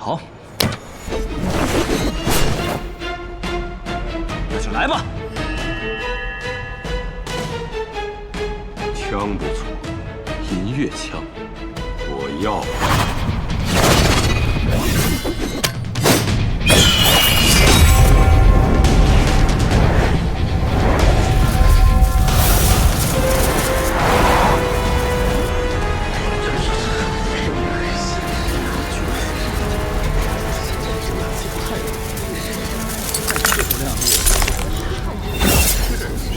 好，那就来吧。枪不错，银月枪，我要。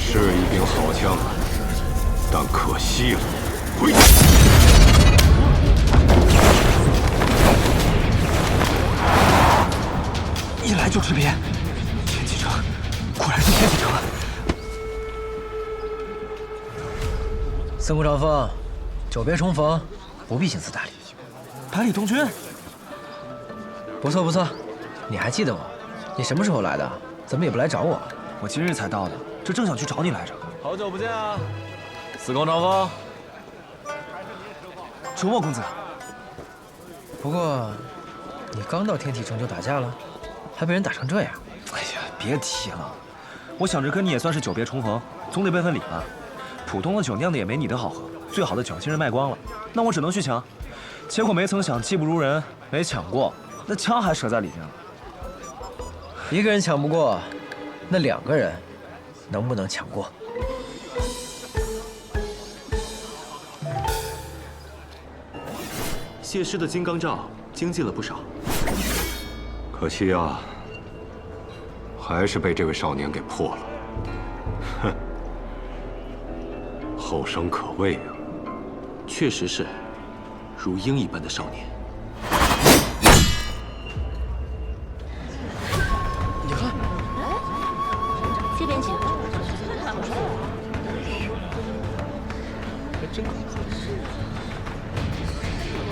是一柄好枪，但可惜了。回去。一来就吃瘪，天启城果然是天启城啊！三顾长风，久别重逢，不必行此大礼。百里东军，不错不错，你还记得我？你什么时候来的？怎么也不来找我？我今日才到的，这正想去找你来着。好久不见啊，司空长风。周末公子，不过，你刚到天启城就打架了，还被人打成这样。哎呀，别提了，我想着跟你也算是久别重逢，总得备份礼吧。普通的酒酿的也没你的好喝，最好的酒今日卖光了，那我只能去抢。结果没曾想技不如人，没抢过，那枪还折在里面了。一个人抢不过，那两个人能不能抢过？谢师的金刚罩精进了不少，可惜啊，还是被这位少年给破了。哼，后生可畏啊！确实是如鹰一般的少年。你看，这边请。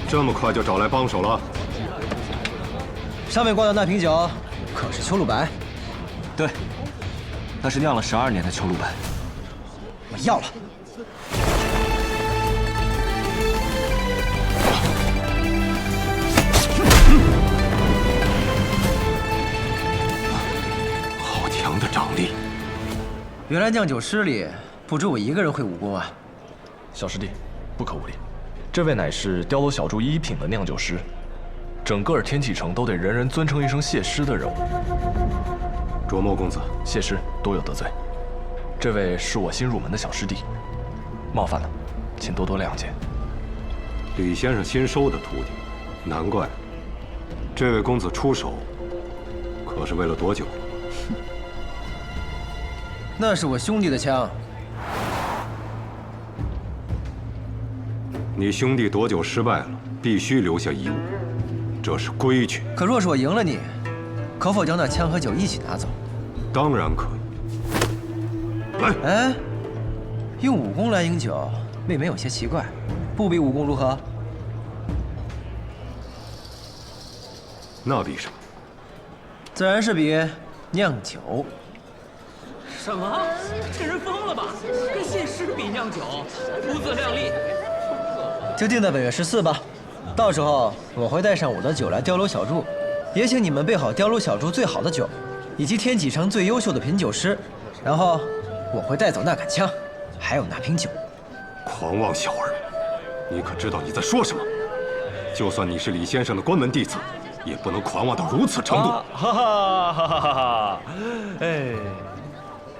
这么快就找来帮手了？上面挂的那瓶酒可是秋露白？对，那是酿了12年的秋露白。我要了。好强的掌力！原来酿酒师里不止我一个人会武功啊！小师弟，不可无礼，这位乃是碉楼小筑一品的酿酒师，整个天启城都得人人尊称一声谢师的人物。卓墨公子，谢师多有得罪，这位是我新入门的小师弟，冒犯了，请多多谅解。李先生新收的徒弟，难怪。这位公子出手，可是为了夺酒？那是我兄弟的枪。你兄弟夺酒失败了，必须留下遗物，这是规矩。可若是我赢了你，可否将那枪和酒一起拿走？当然可以。来，哎，用武功来赢酒，未免有些奇怪。不比武功如何？那比什么？自然是比酿酒。什么？这人疯了吧？跟谢师比酿酒，不自量力！就定在本月14吧，到时候我会带上我的酒来碉楼小筑，也请你们备好碉楼小筑最好的酒，以及天启城最优秀的品酒师，然后我会带走那杆枪，还有那瓶酒。狂妄小儿，你可知道你在说什么？就算你是李先生的关门弟子，也不能狂妄到如此程度。哈哈哈哈哈！哎，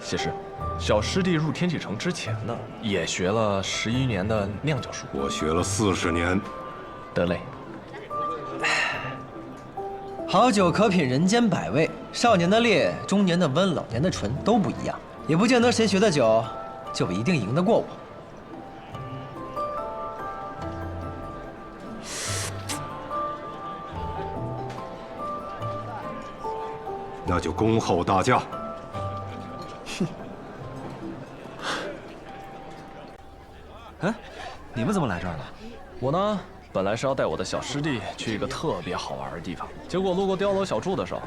谢师，小师弟入天启城之前呢，也学了11年的酿酒术。我学了40年。得嘞。好酒可品人间百味，少年的烈，中年的温，老年的醇都不一样，也不见得谁学的酒就一定赢得过我。那就恭候大驾。哎，你们怎么来这儿了？我呢，本来是要带我的小师弟去一个特别好玩的地方，结果路过碉楼小筑的时候，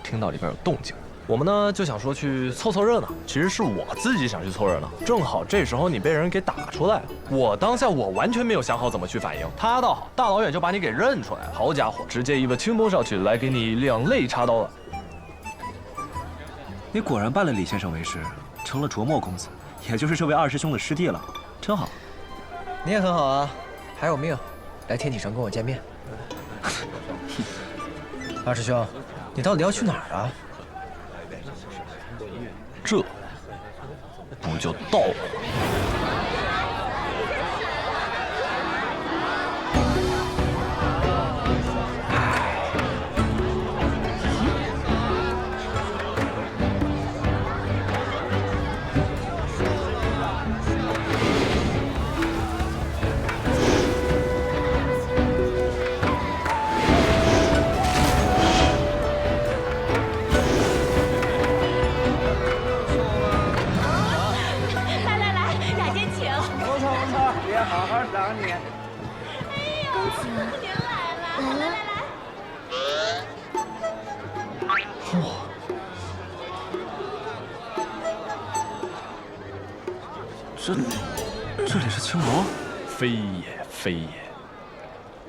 听到里边有动静，我们呢就想说去凑凑热闹，其实是我自己想去凑热闹，正好这时候你被人给打出来了。我当下我完全没有想好怎么去反应，他倒好，大老远就把你给认出来了，好家伙，直接一个轻功上去来给你两肋插刀了。你果然拜了李先生为师，成了卓墨公子，也就是这位二师兄的师弟了，真好。你也很好啊，还有命，来天启城跟我见面。二师兄，你到底要去哪儿啊？这不就到了吗？这里是青楼？非也非也，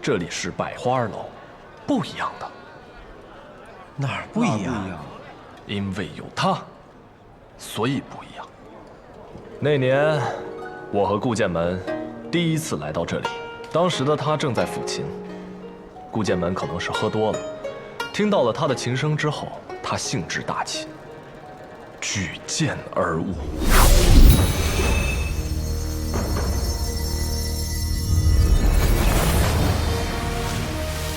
这里是百花楼，不一样的。哪儿不一样？因为有他，所以不一样。那年，我和顾剑门第一次来到这里，当时的他正在抚琴。顾剑门可能是喝多了，听到了他的琴声之后，他兴致大起，举剑而舞。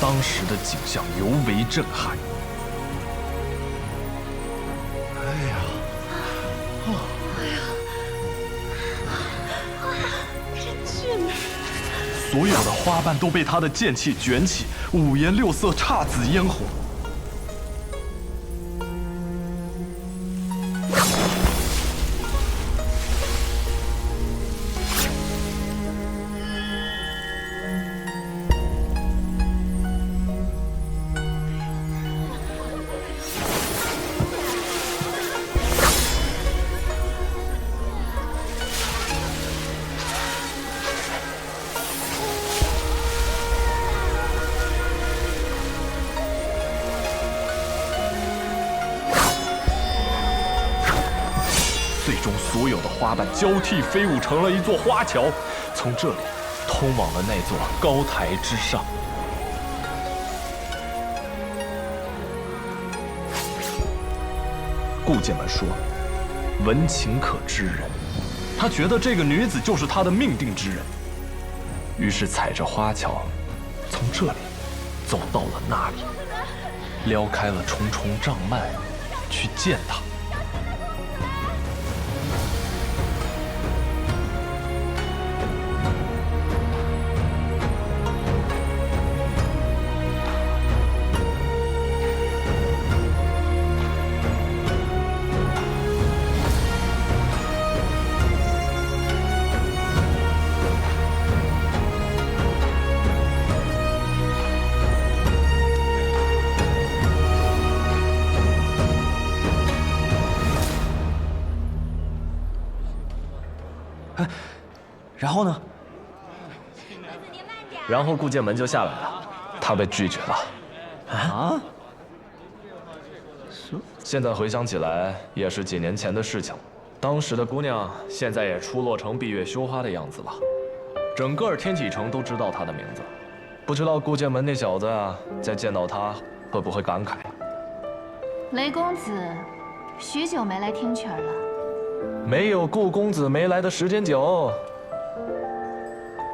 当时的景象尤为震撼。所有的花瓣都被他的剑气卷起，五颜六色，姹紫嫣红。最终，所有的花瓣交替飞舞，成了一座花桥，从这里通往了那座高台之上。顾剑门说：“闻情可知人。”他觉得这个女子就是他的命定之人，于是踩着花桥，从这里走到了那里，撩开了重重帐幔，去见她。然后呢？然后顾剑门就下来了，他被拒绝了。啊？现在回想起来，也是几年前的事情。当时的姑娘现在也出落成闭月羞花的样子了，整个天启城都知道她的名字。不知道顾剑门那小子啊，在见到她会不会感慨？雷公子，许久没来天曲儿了。没有顾公子没来的时间久。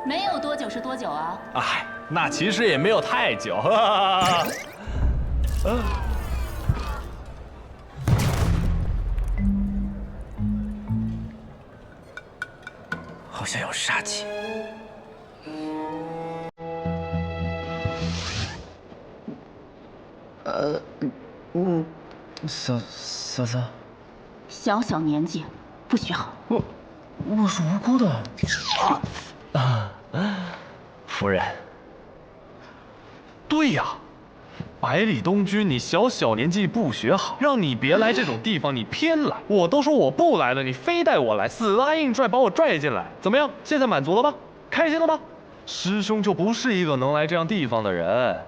没有多久是多久啊？哎，那其实也没有太久。好像有杀气。嫂子，小小年纪，不学好。我是无辜的。夫人。对呀，百里东君，你小年纪不学好，让你别来这种地方，你偏来。我都说我不来了，你非带我来，死拉硬拽把我拽进来，怎么样？现在满足了吧？开心了吧？师兄就不是一个能来这样地方的人。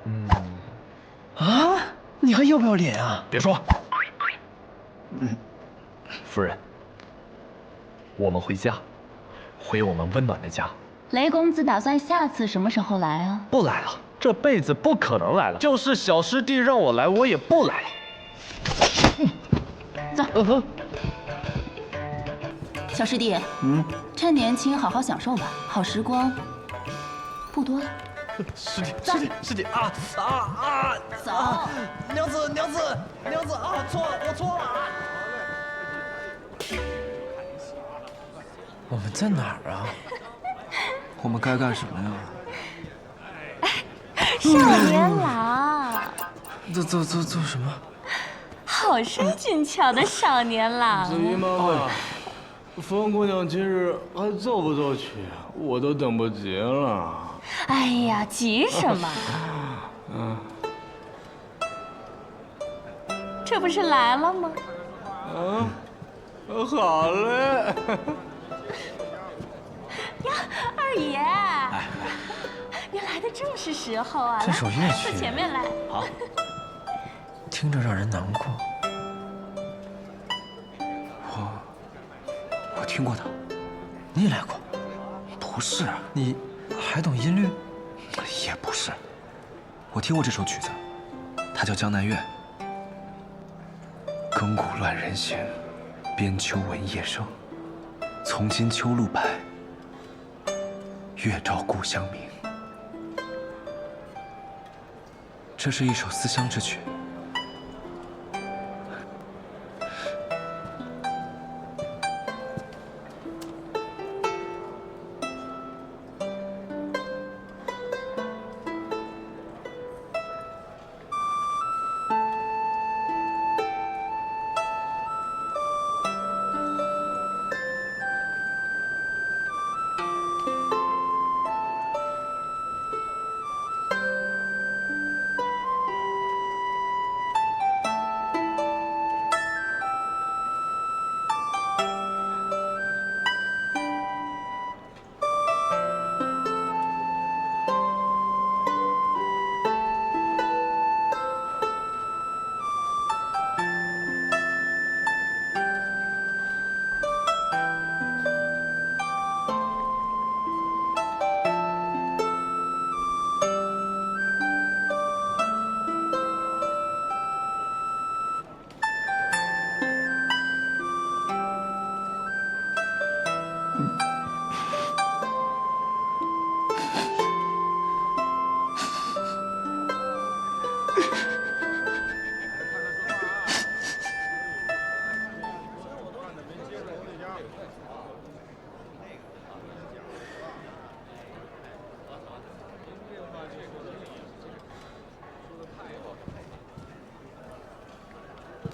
啊，你还要不要脸啊？别说。夫人，我们回家，回我们温暖的家。雷公子打算下次什么时候来啊？不来了，这辈子不可能来了。就是小师弟让我来，我也不来了。走。小师弟，趁年轻好好享受吧，好时光不多了。师弟啊！走。娘子啊！我错了。我们在哪儿啊？我们该干什么呀？少年郎，做什么？好生俊俏的少年郎。子怡妈妈，风姑娘今日还奏不奏曲？我都等不及了。哎呀，急什么？这不是来了吗？好嘞。呀，二爷，你来的正是时候啊！这首乐曲到前面来。好，听着让人难过。我听过他。你也来过？不是，你还懂音律？也不是。我听过这首曲子，它叫《江南月》。更鼓乱人弦，边秋闻夜声。从今秋露白，月照故乡明。这是一首思乡之曲。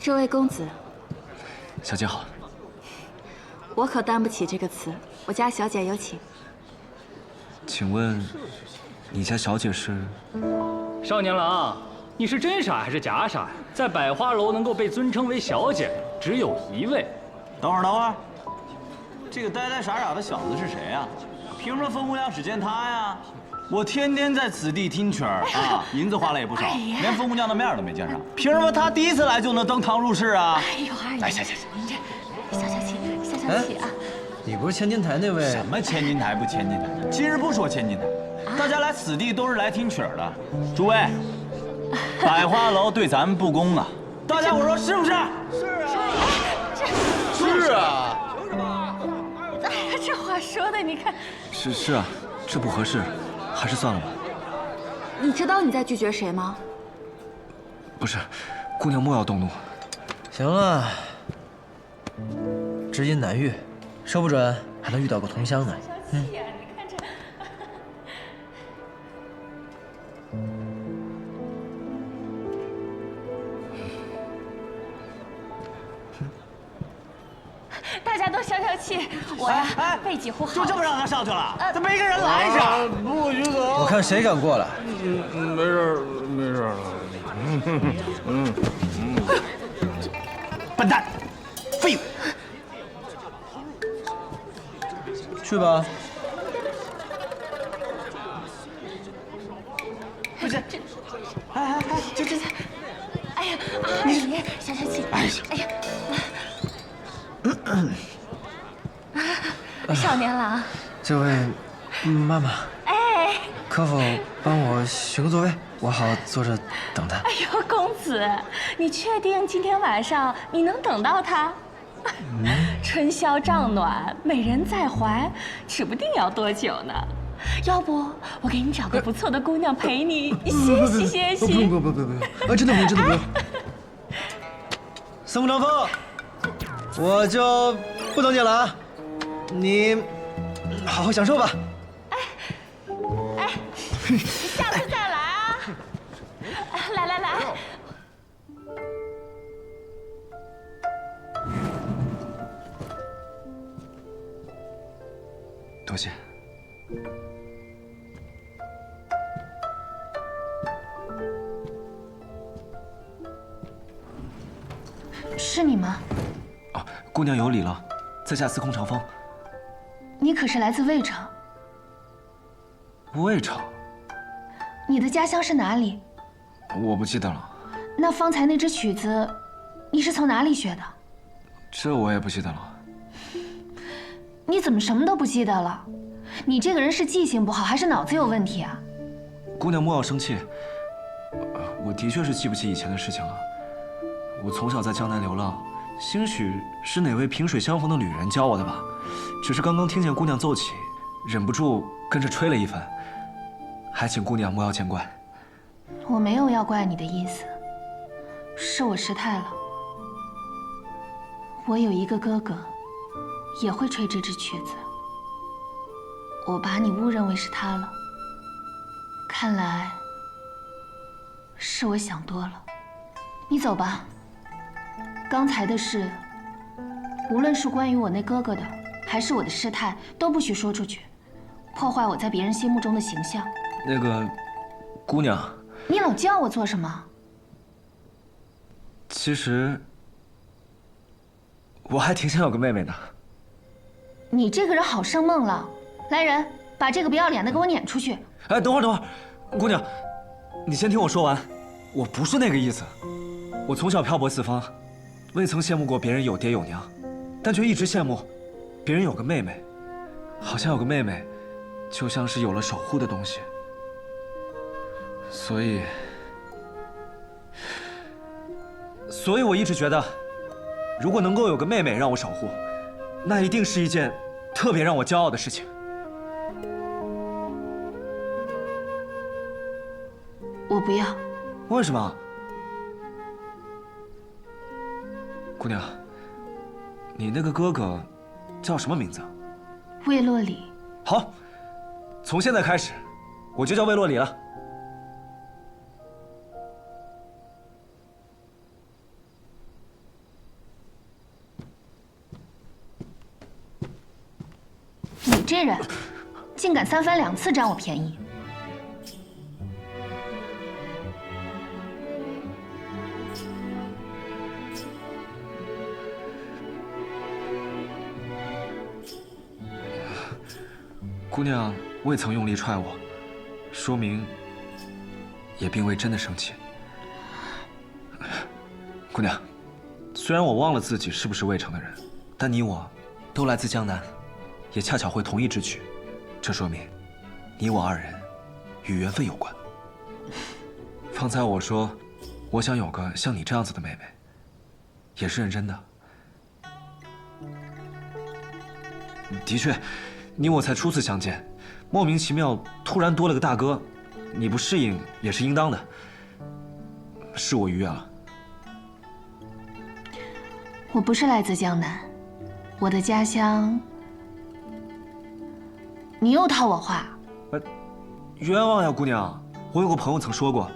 这位公子，小姐好。我可担不起这个词，我家小姐有请。请问，你家小姐是？少年郎，你是真傻还是假傻呀？在百花楼能够被尊称为小姐，只有一位。等会儿，这个呆呆傻傻的小子是谁呀？凭什么风姑娘只见他呀？我天天在此地听曲儿啊，银子花了也不少，连风姑娘的面都没见上。凭什么他第一次来就能登堂入室啊？哎呦，二爷，来，行，您这消气啊！你不是千金台那位？什么千金台不千金台？今日不说千金台，大家来此地都是来听曲儿的。诸位，百花楼对咱们不公啊！大家伙说是不是？是啊。哎呀，这话说的，你看。是啊，这不合适，还是算了吧。你知道你在拒绝谁吗？不是，姑娘莫要动怒。行了，知音难遇，说不准还能遇到个同乡呢。你看这。大家都消气，我呀背脊护好。就这么让他上去了？怎么没个人拦一下？不许走！我看谁敢过来。没事了。笨蛋，废物！去吧。不是，这，哎呀，你消消气。哎呀，少年郎，这位妈妈，哎，可否帮我寻个座位，我好坐着等他？哎呦，公子，你确定今天晚上你能等到他？春宵帐暖，美人在怀，指不定要多久呢。要不我给你找个不错的姑娘陪你歇息歇息。不用，真的不用，真的不用。司空长风，我就不等你了啊，你好好享受吧。哎，下次再来啊！来。多谢。是你吗？哦，姑娘有礼了，在下司空长风。你可是来自魏城？魏城？你的家乡是哪里？我不记得了。那方才那支曲子，你是从哪里学的？这我也不记得了。你怎么什么都不记得了？你这个人是记性不好，还是脑子有问题啊？姑娘莫要生气，我的确是记不起以前的事情了。我从小在江南流浪，兴许是哪位萍水相逢的旅人教我的吧。只是刚刚听见姑娘奏起，忍不住跟着吹了一番，还请姑娘莫要见怪。我没有要怪你的意思，是我失态了。我有一个哥哥，也会吹这支曲子。我把你误认为是他了，看来是我想多了。你走吧。刚才的事，无论是关于我那哥哥的，还是我的失态，都不许说出去，破坏我在别人心目中的形象。那个，姑娘，你老叫我做什么？其实我还挺想有个妹妹的。你这个人好生梦了。来人，把这个不要脸的给我撵出去！哎，等会儿，姑娘，你先听我说完。我不是那个意思。我从小漂泊四方，未曾羡慕过别人有爹有娘，但却一直羡慕别人有个妹妹。好像有个妹妹，就像是有了守护的东西。所以我一直觉得，如果能够有个妹妹让我守护，那一定是一件特别让我骄傲的事情。我不要。为什么？姑娘，你那个哥哥叫什么名字？魏洛里。好，从现在开始，我就叫魏洛里了。你这人，竟敢三番两次占我便宜！姑娘未曾用力踹我，说明也并未真的生气。姑娘，虽然我忘了自己是不是魏城的人，但你我都来自江南，也恰巧会同一支曲，这说明你我二人与缘分有关。方才我说我想有个像你这样子的妹妹，也是认真的。的确，你我才初次相见，莫名其妙突然多了个大哥，你不适应也是应当的。是我逾越了。我不是来自江南，我的家乡……你又套我话。冤枉呀，姑娘！我有个朋友曾说过，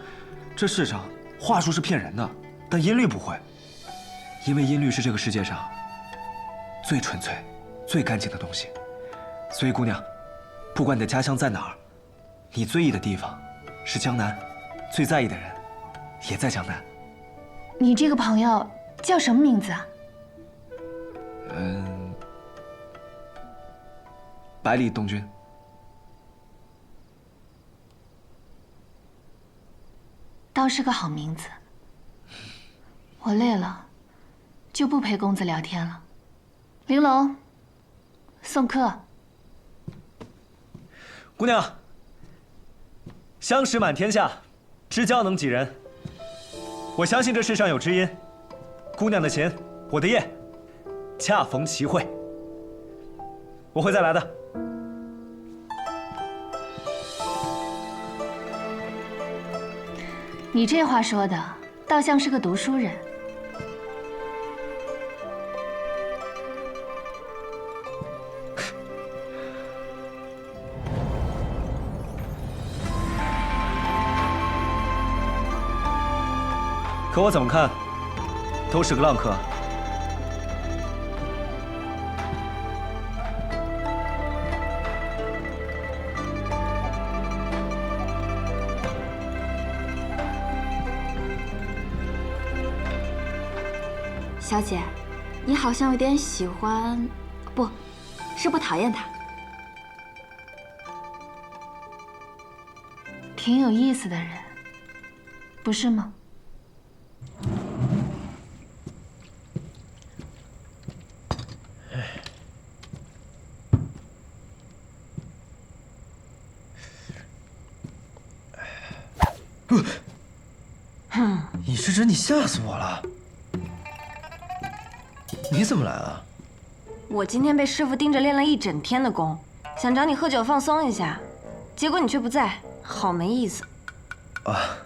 这世上话术是骗人的，但音律不会，因为音律是这个世界上最纯粹、最干净的东西。所以，姑娘，不管你的家乡在哪儿，你最忆的地方是江南，最在意的人也在江南。你这个朋友叫什么名字啊？百里东君。倒是个好名字。我累了，就不陪公子聊天了。玲珑，送客。姑娘，相识满天下，知交能几人？我相信这世上有知音，姑娘的琴，我的夜，恰逢其会。我会再来的。你这话说的，倒像是个读书人。可我怎么看，都是个浪客。小姐，你好像有点喜欢，不，是不讨厌他。挺有意思的人，不是吗？尹世侄，你吓死我了！你怎么来了？我今天被师傅盯着练了一整天的功，想找你喝酒放松一下，结果你却不在，好没意思。啊。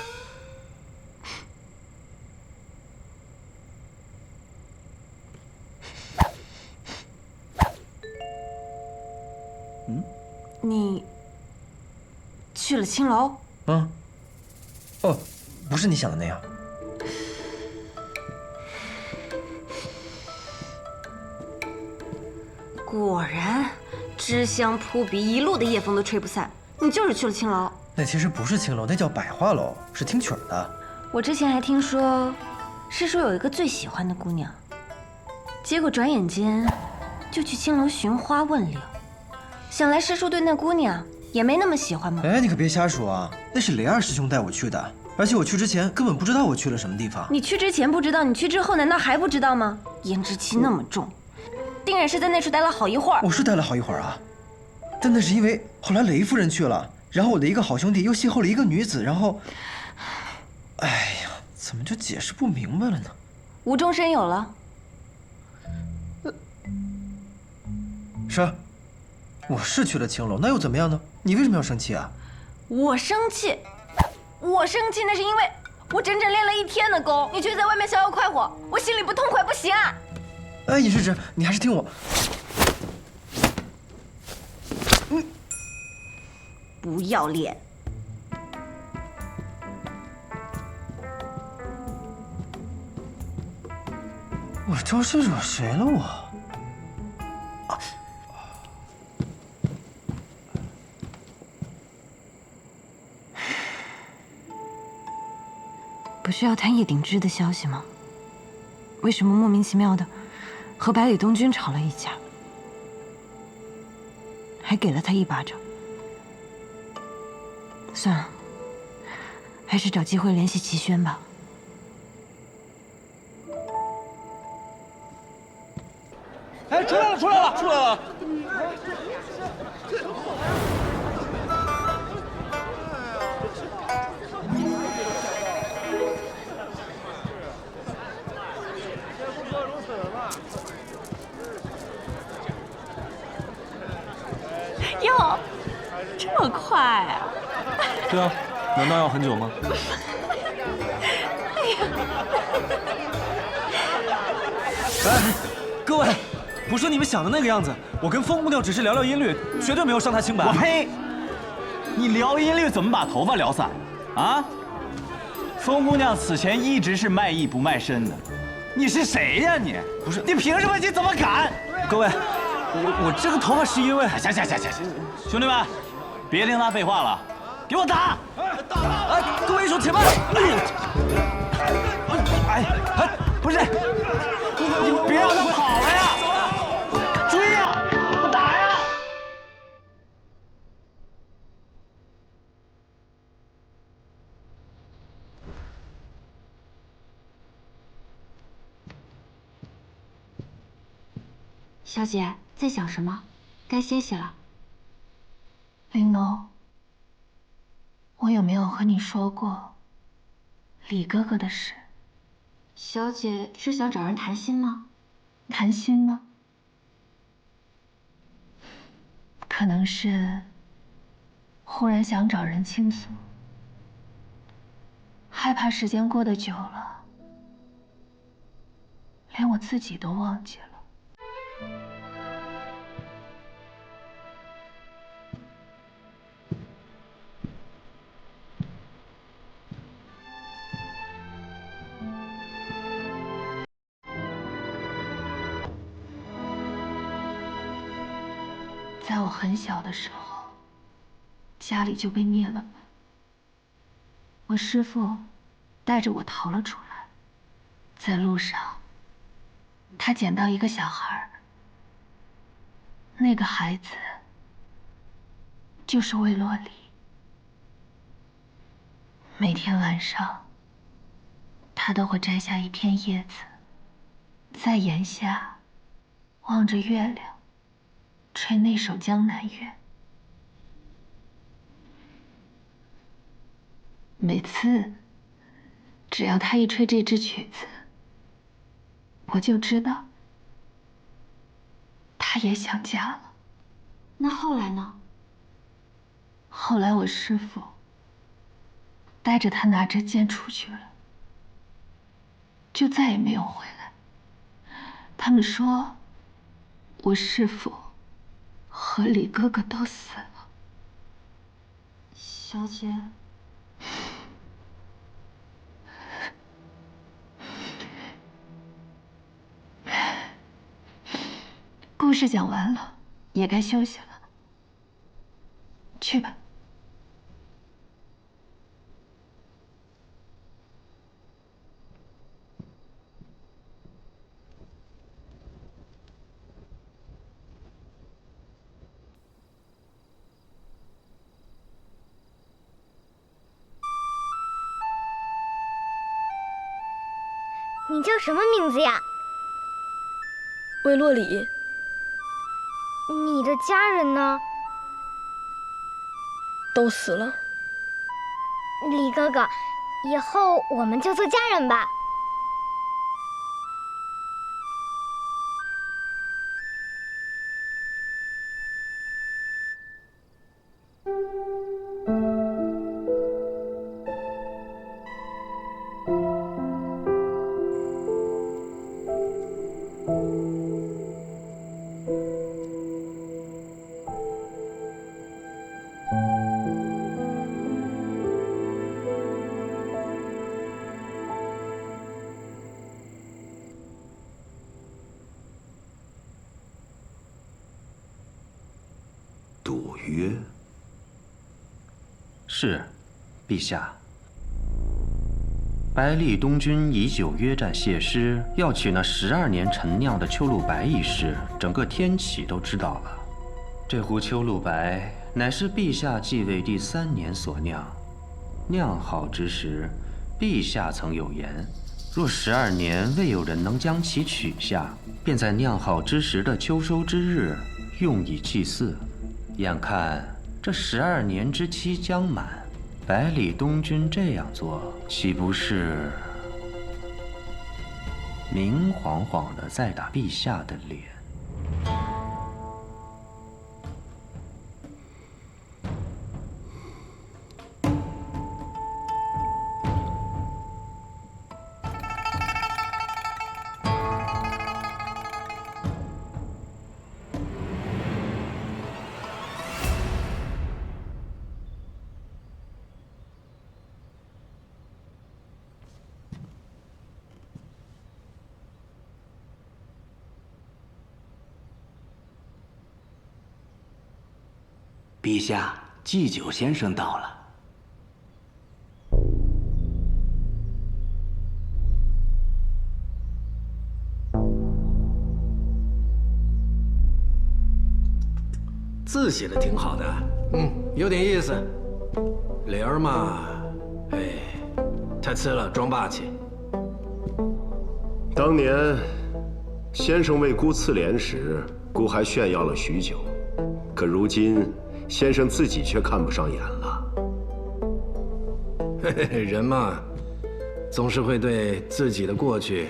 你去了青楼？嗯。哦，不是你想的那样。果然，脂香扑鼻，一路的夜风都吹不散。你就是去了青楼。那其实不是青楼，那叫百花楼，是听曲儿的。我之前还听说，师叔有一个最喜欢的姑娘，结果转眼间就去青楼寻花问柳。想来师叔对那姑娘也没那么喜欢吗？哎，你可别瞎说啊！那是雷二师兄带我去的，而且我去之前根本不知道我去了什么地方。你去之前不知道，你去之后难道还不知道吗？胭脂气那么重，定然是在那处待了好一会儿。我是待了好一会儿啊，但那是因为后来雷夫人去了，然后我的一个好兄弟又邂逅了一个女子，然后，哎呀，怎么就解释不明白了呢？无中生有了。是，我是去了青楼，那又怎么样呢？你为什么要生气啊？我生气，那是因为我整整练了一天的功，你却在外面逍遥快活，我心里不痛快，不行啊！哎，尹世侄，你还是听我。不要脸！我招是惹谁了我？不是要谈叶鼎之的消息吗？为什么莫名其妙的和百里东君吵了一架，还给了他一巴掌？算了，还是找机会联系齐轩吧。哎，出来了！哟，这么快啊！对啊，难道要很久吗？哎，各位，不是你们想的那个样子。我跟风姑娘只是聊聊音律，绝对没有伤她清白。我呸！你聊音律怎么把头发聊散啊？风姑娘此前一直是卖艺不卖身的，你是谁呀你？不是，你凭什么？你怎么敢？各位，我这个头发是因为……行，兄弟们，别听他废话了，给我打！各位英雄且慢！不是，你别让他跑了呀！追呀！打呀！小姐在想什么？该歇息了。玲珑，我有没有和你说过李哥哥的事？小姐是想找人谈心吗？谈心吗？可能是忽然想找人倾诉，害怕时间过得久了，连我自己都忘记了。在我很小的时候，家里就被灭了门。我师父带着我逃了出来，在路上，他捡到一个小孩，那个孩子就是魏洛里。每天晚上，他都会摘下一片叶子，在檐下望着月亮，吹那首《江南月》。每次，只要他一吹这支曲子，我就知道他也想家了。那后来呢？后来我师父带着他拿着剑出去了，就再也没有回来。他们说，我师父和李哥哥都死了。小姐，故事讲完了，也该休息了。去吧。你叫什么名字呀？魏洛里。你的家人呢？都死了。李哥哥，以后我们就做家人吧。赌约？是，陛下。白丽东军以酒约战谢师，要取那12年陈酿的秋露白一事，整个天启都知道了。这壶秋露白乃是陛下继位第3年所酿，酿好之时，陛下曾有言：若12年未有人能将其取下，便在酿好之时的秋收之日，用以祭祀。眼看这12年之期将满，百里东军这样做，岂不是明晃晃的在打陛下的脸？陛下，祭酒先生到了。字写的挺好的，有点意思。莲儿嘛，哎，太次了，装霸气。当年先生为姑赐莲时，姑还炫耀了许久，可如今先生自己却看不上眼了。人嘛，总是会对自己的过去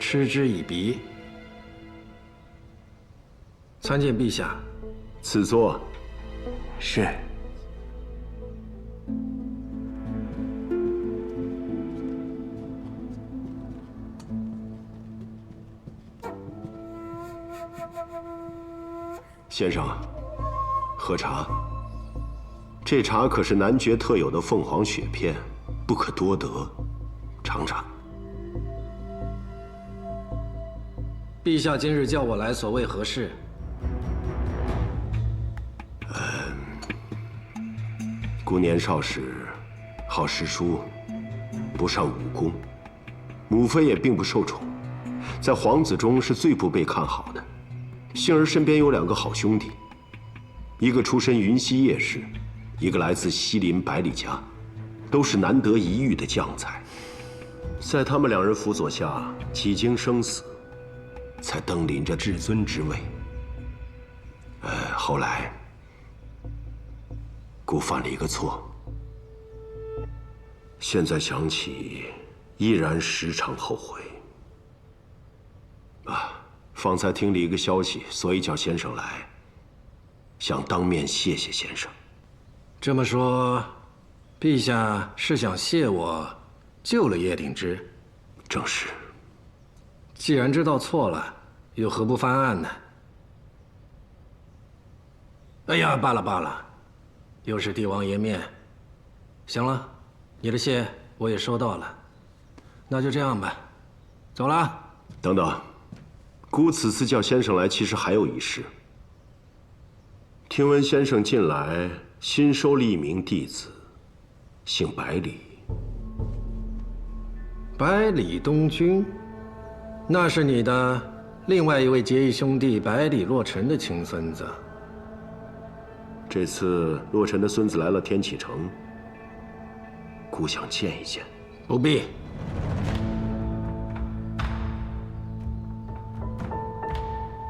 嗤之以鼻。参见陛下。赐座。是。先生，喝茶。这茶可是男爵特有的凤凰雪片，不可多得，尝尝。陛下今日叫我来，所谓何事？姑年少时好诗书，不善武功，母妃也并不受宠，在皇子中是最不被看好的。幸而身边有2个好兄弟，一个出身云溪叶氏，一个来自西林百里家，都是难得一遇的将才。在他们2人辅佐下，几经生死，才登临着至尊之位。后来姑犯了一个错，现在想起，依然时常后悔。方才听了一个消息，所以叫先生来，想当面谢谢先生。这么说，陛下是想谢我救了叶鼎之？正是。既然知道错了，又何不翻案呢？哎呀，罢了罢了，又是帝王颜面。行了，你的谢我也收到了，那就这样吧，走了。等等，姑此次叫先生来，其实还有一事。听闻先生近来新收了一名弟子，姓百里。百里东君，那是你的另外一位结义兄弟百里洛尘的亲孙子。这次洛尘的孙子来了天启城，姑想见一见。不必。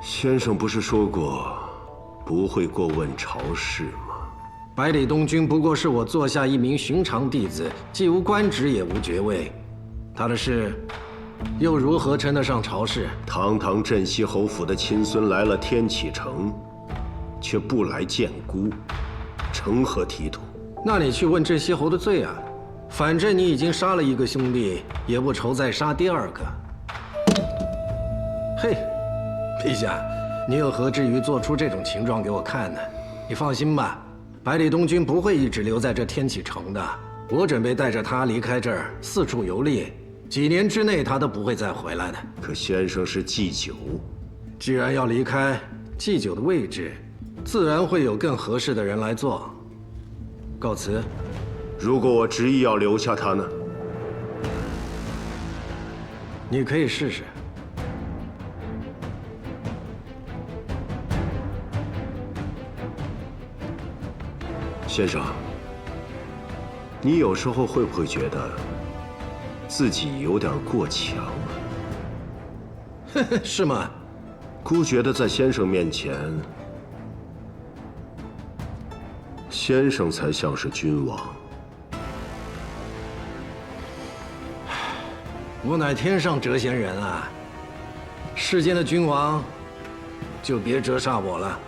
先生不是说过不会过问朝事吗？百里东君不过是我座下一名寻常弟子，既无官职也无爵位，他的事又如何称得上朝事？堂堂镇西侯府的亲孙来了天启城，却不来见姑，成何体统？那你去问镇西侯的罪啊！反正你已经杀了一个兄弟，也不愁再杀第2个。嘿，陛下，你又何至于做出这种情状给我看呢？你放心吧，百里东君不会一直留在这天启城的。我准备带着他离开这儿，四处游历，几年之内他都不会再回来的。可先生是祭酒，既然要离开，祭酒的位置，自然会有更合适的人来做。告辞。如果我执意要留下他呢？你可以试试。先生，你有时候会不会觉得自己有点过强啊？是吗？姑觉得在先生面前，先生才像是君王。我乃天上谪仙人啊，世间的君王，就别折煞我了。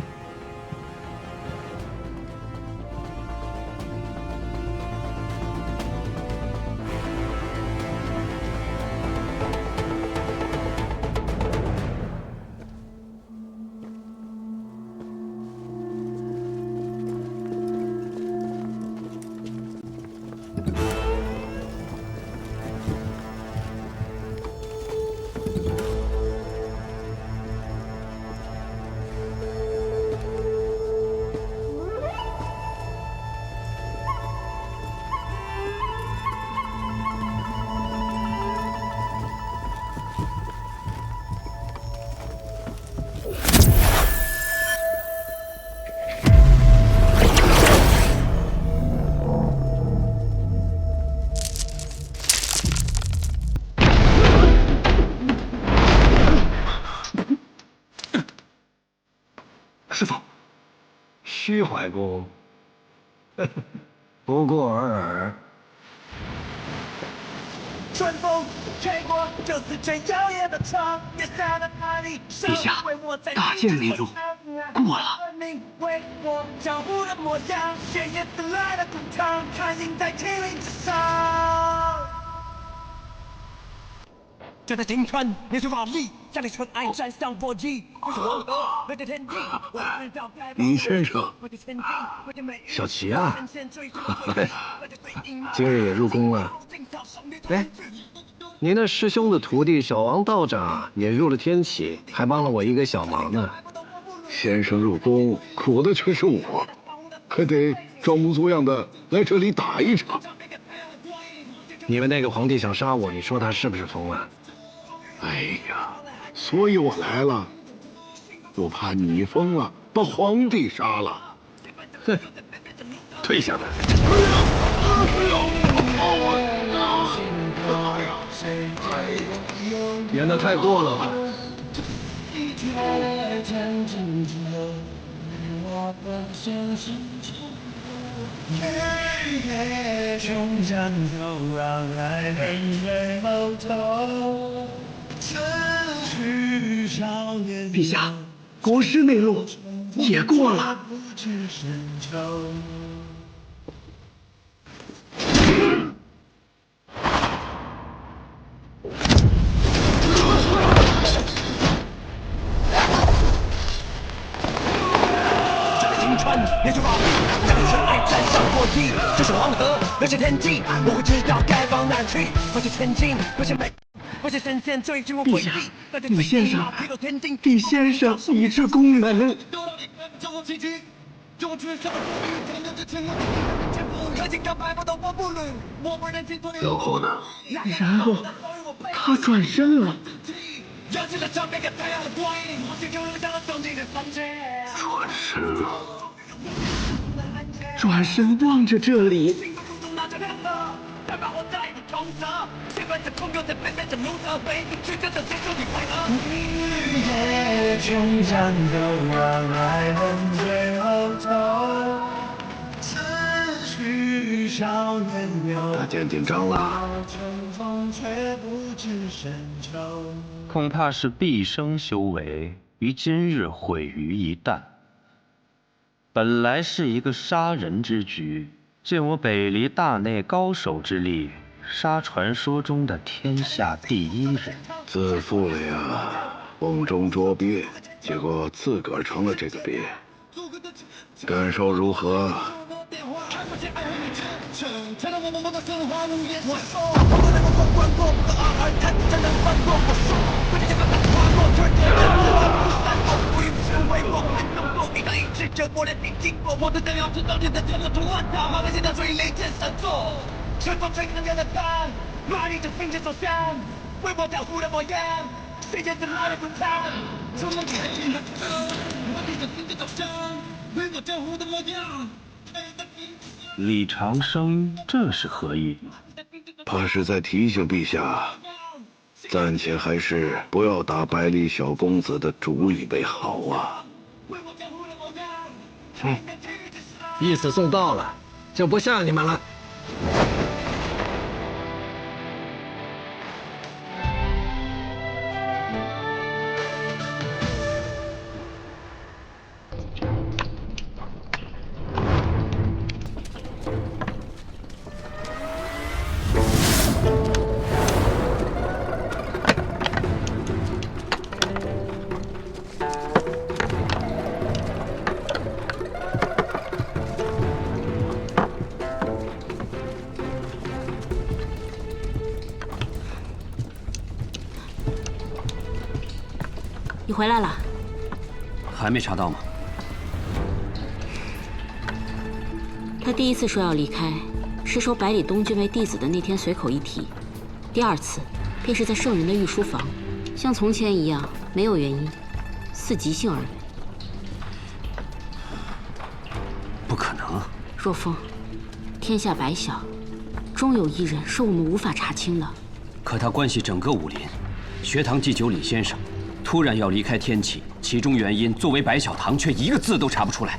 虚怀公，不过尔尔。春风吹过，这次最耀眼的场，别下的哪里？陛下，大剑内路过了。为我脚步的模样，鲜艳的来了滚烫，看赢在天灵之上。就在金川，年岁华丽，家里尘埃沾上火迹，这是王河，那的天地。李先生，小齐啊，今日也入宫了。哎，您那师兄的徒弟小王道长也入了天启，还帮了我一个小忙呢。先生入宫，苦的却是我，还得装模作样的来这里打一场。你们那个皇帝想杀我，你说他是不是疯了？哎呀，所以我来了，就怕你疯了，把皇帝杀了。哼，退下来！演得太过了吧？陛下，国师内路也过了。年岁华丽，家里尘埃沾上火迹，这是黄河，那是天际，我会知道该往哪去。我去前进，我先美，我先神仙追逐我回忆。李先生，李先生已至宫门。然后呢？然后他转身了。转身了。转身望着这里。大剑紧张了。恐怕是毕生修为于今日毁于一旦。本来是一个杀人之局，见我北离大内高手之力，杀传说中的天下第一人。自负了呀，瓮中捉鳖，结果自个儿成了这个鳖，感受如何？春风吹更远的帆，马里正迎着走向，为我跳舞的模样，谁见证来的滚烫？从梦起来的我闭着听着走向，为我跳舞的模样。李长生这是何意？怕是在提醒陛下，暂且还是不要打百里小公子的主意为好啊。意思送到了，就不吓你们了。你回来了？还没查到吗？他第一次说要离开，是收百里东军为弟子的那天随口一提；第二次，便是在圣人的御书房，像从前一样，没有原因，似即兴而为。不可能！若风，天下百小，终有一人是我们无法查清的。可他关系整个武林，学堂祭酒李先生。突然要离开天启，其中原因作为白小堂却一个字都查不出来。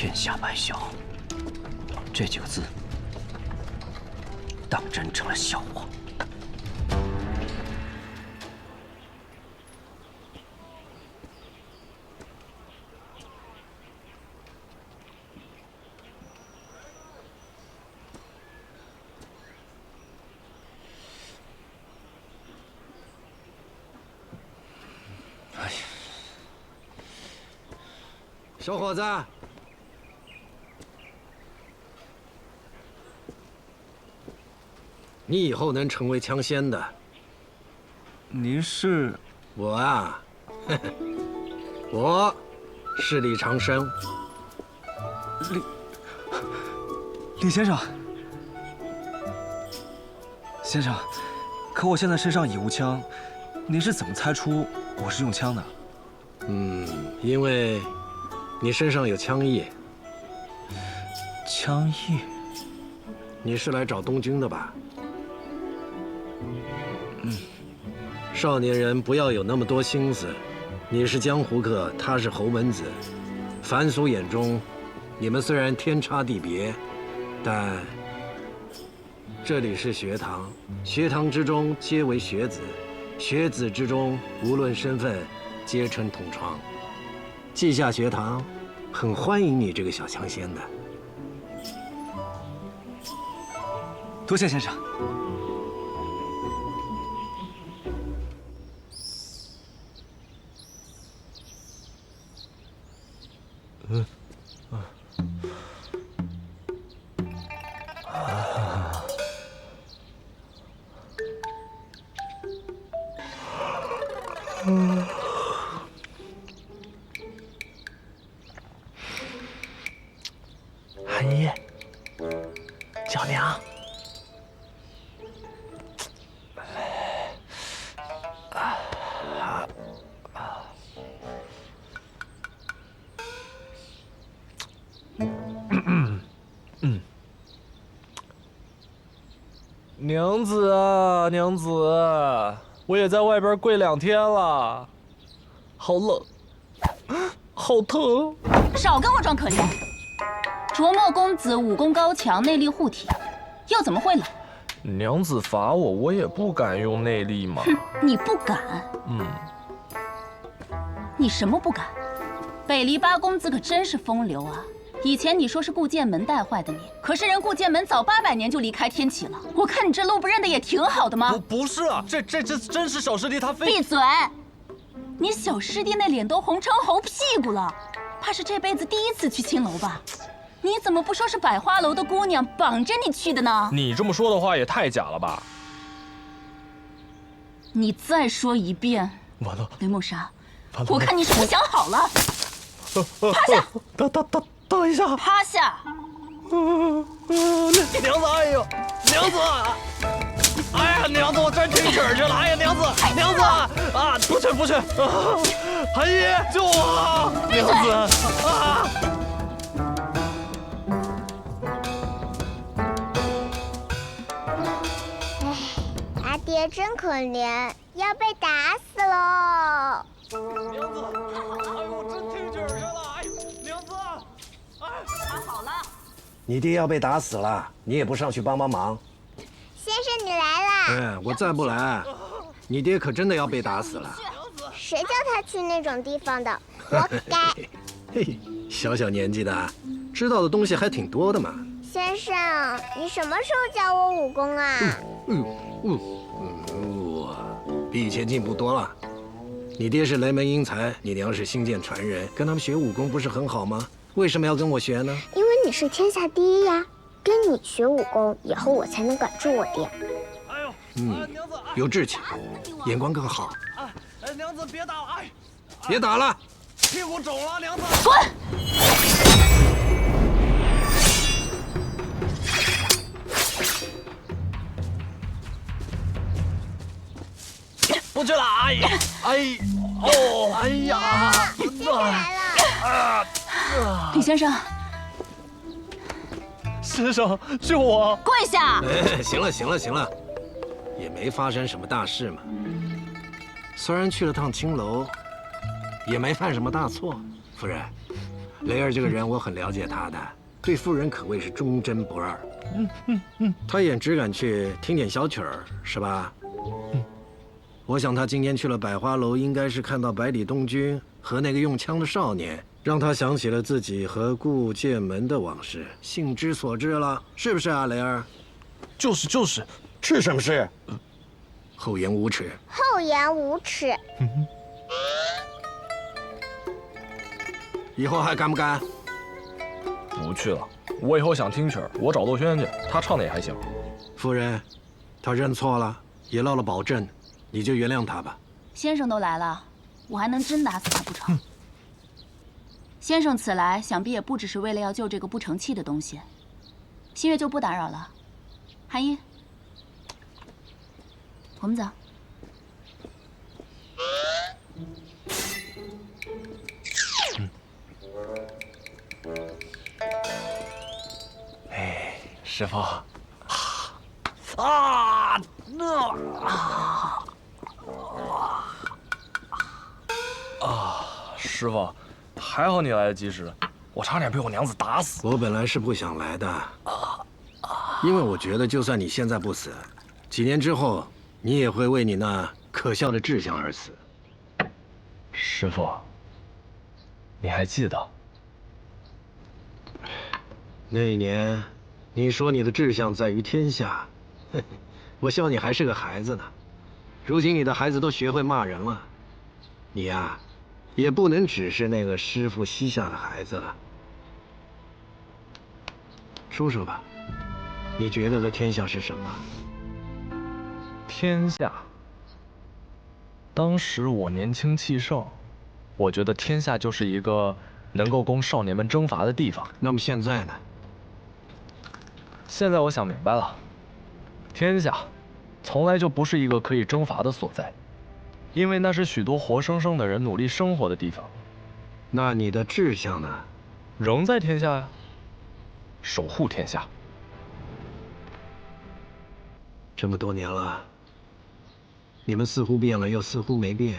天下百晓，这几个字，当真成了笑话。小伙子，你以后能成为枪仙的。您是？我啊，我是李长生。李先生，先生，可我现在身上已无枪，您是怎么猜出我是用枪的？因为你身上有枪意。枪意？你是来找东君的吧？少年人不要有那么多心思。你是江湖客，他是侯门子。凡俗眼中，你们虽然天差地别，但这里是学堂，学堂之中皆为学子，学子之中无论身份，皆称同窗。稷下学堂很欢迎你这个小枪仙的。多谢先生。韩姨，叫娘。娘子啊，娘子，我也在外边跪2天了，好冷，好疼。少跟我装可怜。卓墨公子武功高强，内力护体，又怎么会冷？娘子罚我，我也不敢用内力嘛。哼，你不敢？你什么不敢？北篱8公子可真是风流啊！以前你说是顾剑门带坏的你，可是人顾剑门早800年就离开天启了。我看你这路不认得也挺好的吗？不是啊，这真是小师弟他非……闭嘴！你小师弟那脸都红成猴屁股了，怕是这辈子第1次去青楼吧？你怎么不说是百花楼的姑娘绑着你去的呢？你这么说的话也太假了吧！你再说一遍！完了，雷梦莎，我看你是不想好了。趴下！等一下！趴下！娘子，哎呦，娘子！哎呀，娘子，我真听曲儿去了！哎呀，娘子，娘子啊，不去！韩姨，救我！娘子啊！阿爹真可怜，要被打死喽！娘子，哎呦，我真听曲儿去了！哎，娘子，哎，好了。你爹要被打死了，你也不上去帮忙。先生，你来了。我再不来，你爹可真的要被打死了。谁叫他去那种地方的？活该！嘿，小小年纪的，知道的东西还挺多的嘛。先生，你什么时候教我武功啊？比以前进步多了。你爹是雷门英才，你娘是星剑传人，跟他们学武功不是很好吗？为什么要跟我学呢？因为你是天下第一呀，跟你学武功，以后我才能管住我爹。有志气，眼光更好。哎，娘子别打了！哎，别打了，屁股肿了，娘子。滚！不去了！哎呀！李先生，先生救我！跪下！行了，也没发生什么大事嘛。虽然去了趟青楼，也没犯什么大错。夫人，雷儿这个人我很了解他的，对夫人可谓是忠贞不二。他也只敢去听点小曲儿，是吧？我想他今天去了百花楼，应该是看到百里东君和那个用枪的少年，让他想起了自己和顾剑门的往事，兴之所至了，是不是啊，雷儿？就是，是什么事？厚颜无耻！厚颜无耻！以后还敢不敢？不去了。我以后想听曲儿，我找窦轩去，他唱的也还行。夫人，他认错了，也落了保证，你就原谅他吧。先生都来了，我还能真打死他不成？先生此来，想必也不只是为了要救这个不成器的东西。新月就不打扰了。韩一，我们走。哎，师傅，师傅，还好你来得及时，我差点被我娘子打死。我本来是不想来的，因为我觉得就算你现在不死，几年之后你也会为你那可笑的志向而死。师傅，你还记得？那一年，你说你的志向在于天下，我笑你还是个孩子呢。如今你的孩子都学会骂人了，你呀，也不能只是那个师傅膝下的孩子了。说说吧，你觉得的天下是什么？天下。当时我年轻气盛，我觉得天下就是一个能够供少年们征伐的地方。那么现在呢？现在我想明白了，天下从来就不是一个可以征伐的所在，因为那是许多活生生的人努力生活的地方。那你的志向呢？仍在天下呀，守护天下。这么多年了，你们似乎变了，又似乎没变。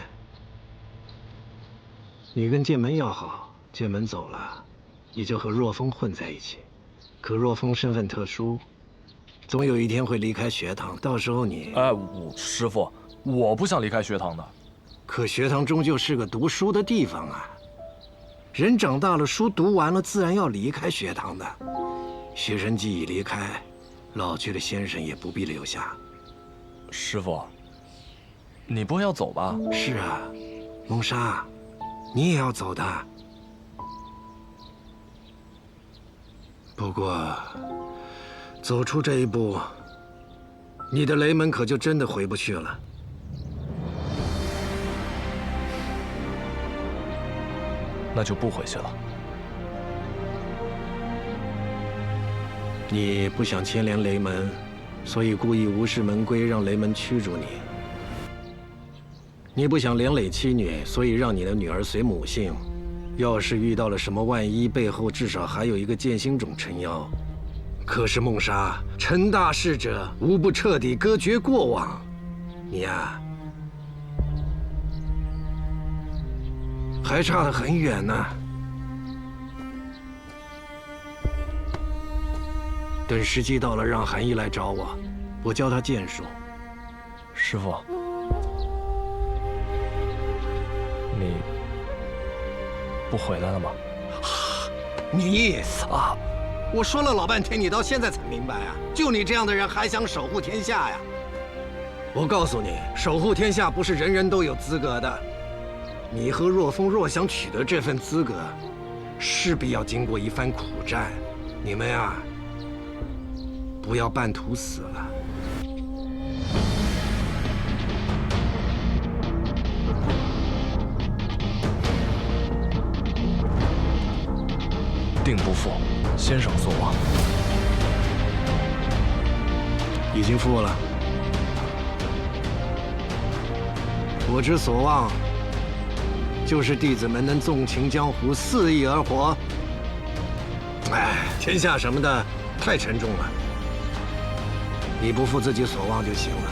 你跟剑门要好，剑门走了，你就和若风混在一起。可若风身份特殊，总有一天会离开学堂，到时候你……师傅，我不想离开学堂的。可学堂终究是个读书的地方啊，人长大了，书读完了，自然要离开学堂的。学生既已离开，老去的先生也不必留下。师傅，你不会要走吧？是啊，蒙莎，你也要走的。不过，走出这一步，你的雷门可就真的回不去了。那就不回去了。你不想牵连雷门，所以故意无视门规，让雷门驱逐你。你不想连累妻女，所以让你的女儿随母姓。要是遇到了什么万一，背后至少还有一个剑心种撑腰。可是孟莎，成大事者无不彻底割绝过往。你呀，还差得很远呢。等时机到了，让韩毅来找我，我教他剑术。师傅，你不回来了吗？你啊！我说了老半天，你到现在才明白啊！就你这样的人，还想守护天下呀？我告诉你，守护天下不是人人都有资格的。你和若风若想取得这份资格，势必要经过一番苦战。你们呀，不要半途死了。定不负先生所望。已经负了。我之所望，就是弟子们能纵情江湖，肆意而活。哎，天下什么的太沉重了，你不负自己所望就行了。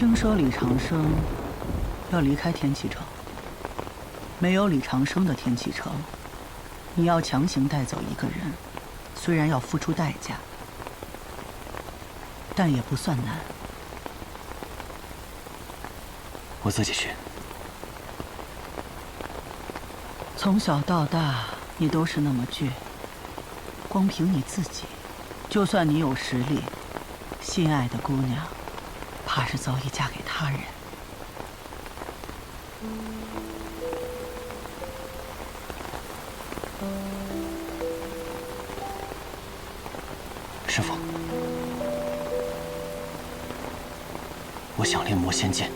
听说李长生要离开天启城，没有李长生的天启城，你要强行带走一个人，虽然要付出代价，但也不算难。我自己去。从小到大，你都是那么倔，光凭你自己，就算你有实力，心爱的姑娘，怕是早已嫁给他人。师父，我想练魔仙剑。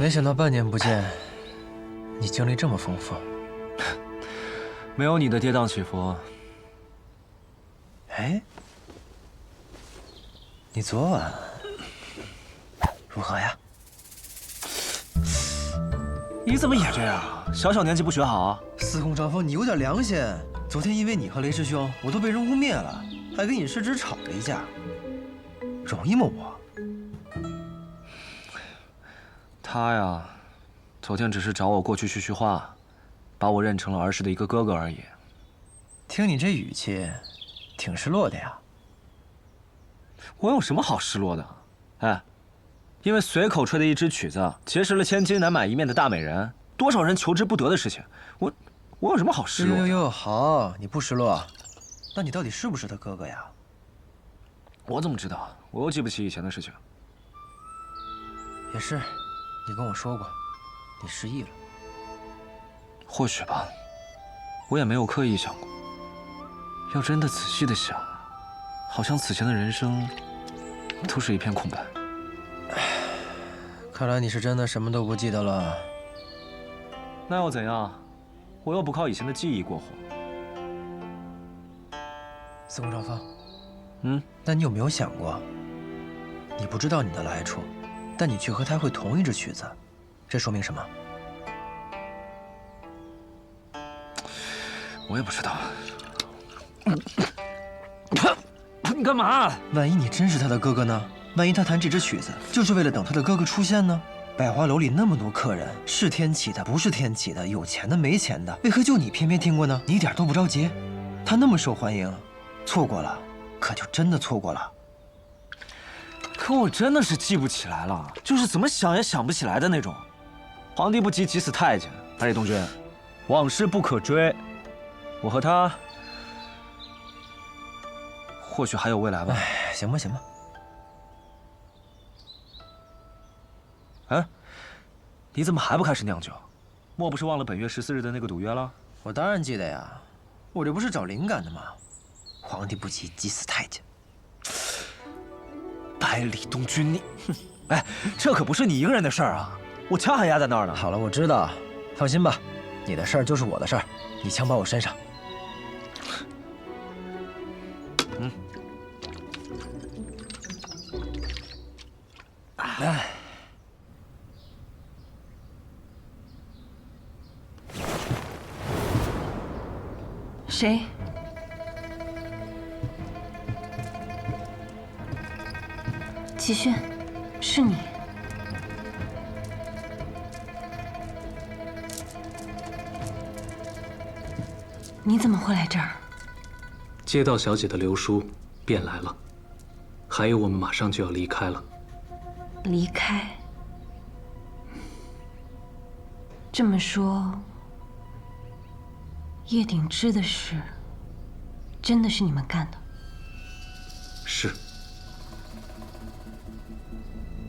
没想到半年不见，你经历这么丰富。没有你的跌宕起伏。哎，你昨晚如何呀？你怎么也这样？小小年纪不学好啊！司空张峰，你有点良心。昨天因为你和雷师兄，我都被人污蔑了，还跟尹师侄吵了一架，容易吗我？他呀，昨天只是找我过去叙叙话，把我认成了儿时的一个哥哥而已。听你这语气，挺失落的呀。我有什么好失落的？哎，因为随口吹的一支曲子，结识了千金难买一面的大美人，多少人求之不得的事情，我有什么好失落的？哟，好，你不失落，那你到底是不是他哥哥呀？我怎么知道？我又记不起以前的事情。也是。你跟我说过，你失忆了。或许吧，我也没有刻意想过。要真的仔细的想，好像此前的人生都是一片空白。看来你是真的什么都不记得了。那又怎样？我又不靠以前的记忆过活。司空张峰，那你有没有想过，你不知道你的来处？但你却和他会同一支曲子，这说明什么？我也不知道。你干嘛？万一你真是他的哥哥呢？万一他弹这支曲子就是为了等他的哥哥出现呢？百花楼里那么多客人，是天启的，不是天启的，有钱的，没钱的，为何就你偏偏听过呢？你一点都不着急。他那么受欢迎，错过了，可就真的错过了。可我真的是记不起来了，就是怎么想也想不起来的那种。皇帝不急急死太监，百里东君，往事不可追。我和他，或许还有未来吧。哎，行吧，行吧。哎，你怎么还不开始酿酒？莫不是忘了本月14日的那个赌约了？我当然记得呀，我这不是找灵感的吗？皇帝不急急死太监。百里东君，你，哎，这可不是你一个人的事儿啊！我枪还压在那儿呢。好了，我知道，放心吧，你的事儿就是我的事儿，你枪包我身上。哎，谁？齐轩，是你。你怎么会来这儿？接到小姐的留书，便来了。还有，我们马上就要离开了。离开？这么说，叶鼎之的事，真的是你们干的？是。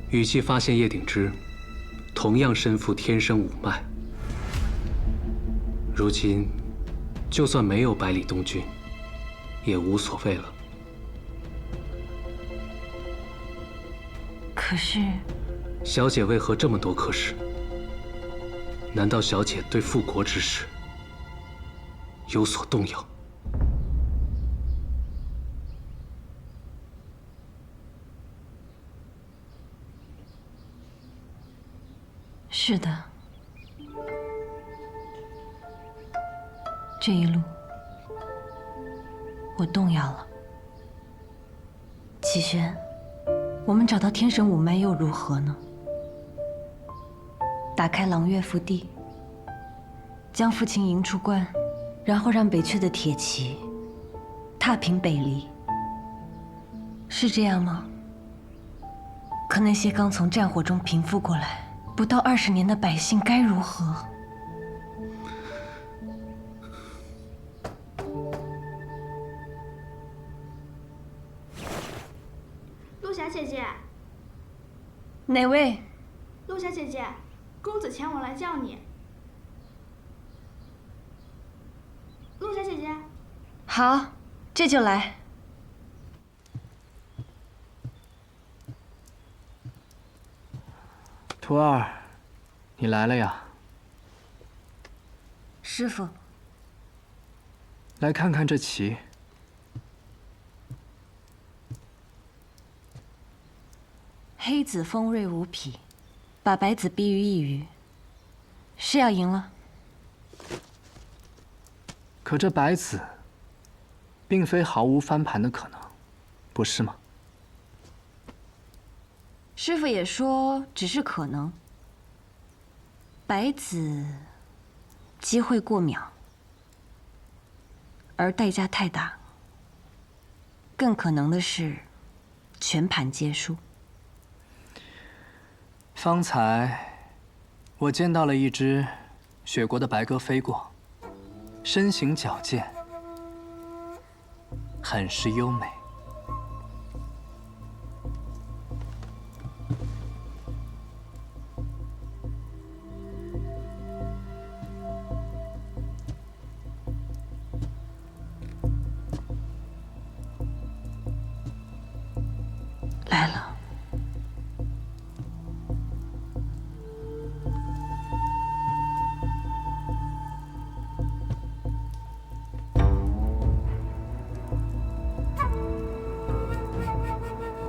雨季发现叶鼎之，同样身负天生五脉。如今，就算没有百里东君，也无所谓了。可是，小姐为何这么多可是？难道小姐对复国之事有所动摇？是的，这一路我动摇了。齐轩，我们找到天神五脉又如何呢？打开狼岳腹地，将父亲迎出关，然后让北阙的铁骑踏平北离，是这样吗？可那些刚从战火中平复过来不到20年的百姓该如何？陆霞姐姐，哪位？陆霞姐姐，公子前往来叫你。陆霞姐姐，好，这就来。徒儿，你来了呀。师父，来看看这棋。黑子锋锐无匹，把白子逼于一隅，是要赢了。可这白子，并非毫无翻盘的可能，不是吗？师父也说只是可能。白子机会过渺，而代价太大。更可能的是，全盘皆输。方才我见到了一只雪国的白鸽飞过，身形矫健，很是优美。来了。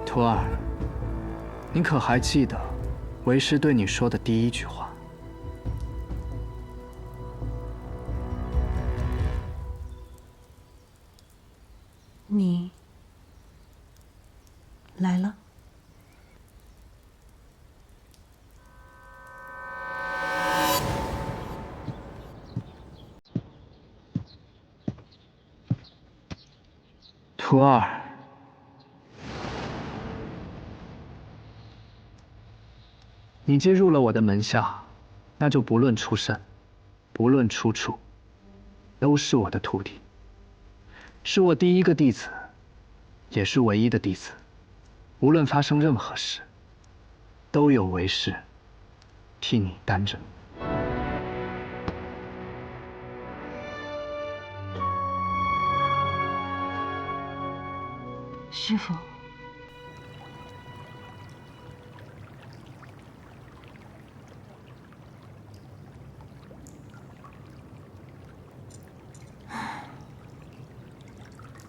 徒儿，你可还记得为师对你说的第一句话？你来了。徒儿，你接入了我的门下，那就不论出身，不论出处，都是我的徒弟，是我第一个弟子，也是唯一的弟子。无论发生任何事，都有为师替你担着。师父，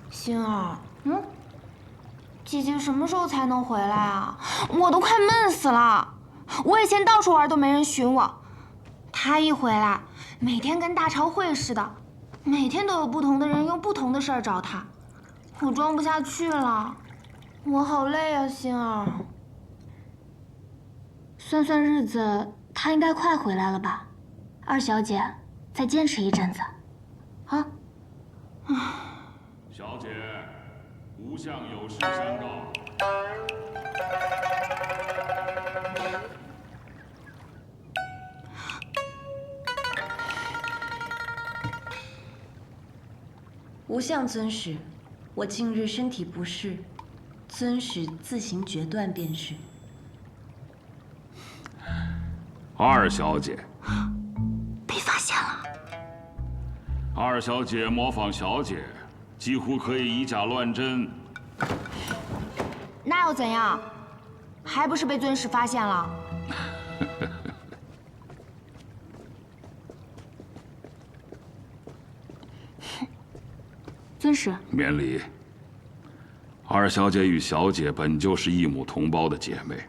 星儿，姐姐什么时候才能回来啊？我都快闷死了。我以前到处玩都没人寻我，她一回来，每天跟大朝会似的，每天都有不同的人用不同的事儿找她，我装不下去了，我好累啊，星儿。算算日子，她应该快回来了吧？二小姐，再坚持一阵子，啊。小姐，吾相有事相告。无相尊使，我近日身体不适，尊使自行决断便是。二小姐，被发现了。二小姐模仿小姐，几乎可以以假乱真。那又怎样？还不是被尊使发现了？尊使，免礼。二小姐与小姐本就是异母同胞的姐妹，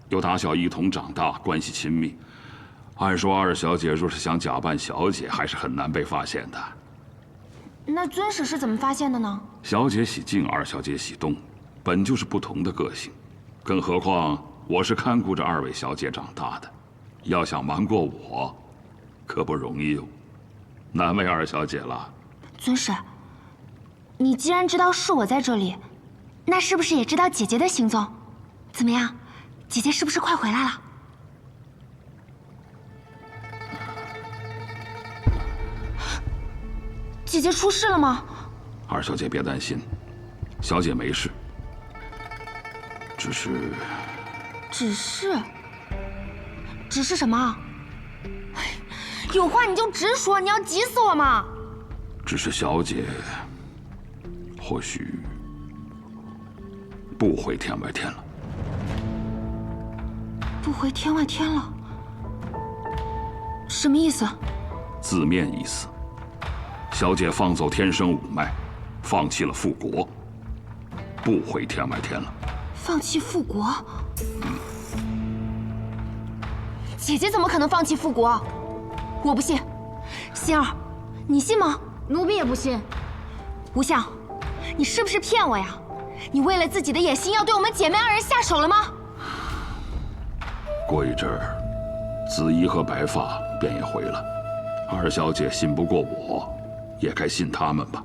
又打小一同长大，关系亲密。按说二小姐若是想假扮小姐，还是很难被发现的。那尊使是怎么发现的呢？小姐喜静，二小姐喜动，本就是不同的个性。更何况我是看顾着二位小姐长大的，要想瞒过我，可不容易哦。难为二小姐了。尊使，你既然知道是我在这里，那是不是也知道姐姐的行踪？怎么样，姐姐是不是快回来了？姐姐出事了吗？二小姐别担心，小姐没事，只是什么？有话你就直说，你要急死我吗？只是小姐或许不回天外天了。不回天外天了？什么意思？字面意思，小姐放走天生五脉，放弃了复国，不回天外天了。放弃复国？姐姐怎么可能放弃复国？我不信。心儿，你信吗？奴婢也不信。吴相，你是不是骗我呀？你为了自己的野心，要对我们姐妹二人下手了吗？过一阵儿，紫衣和白发便也回了。二小姐信不过我，也该信他们吧。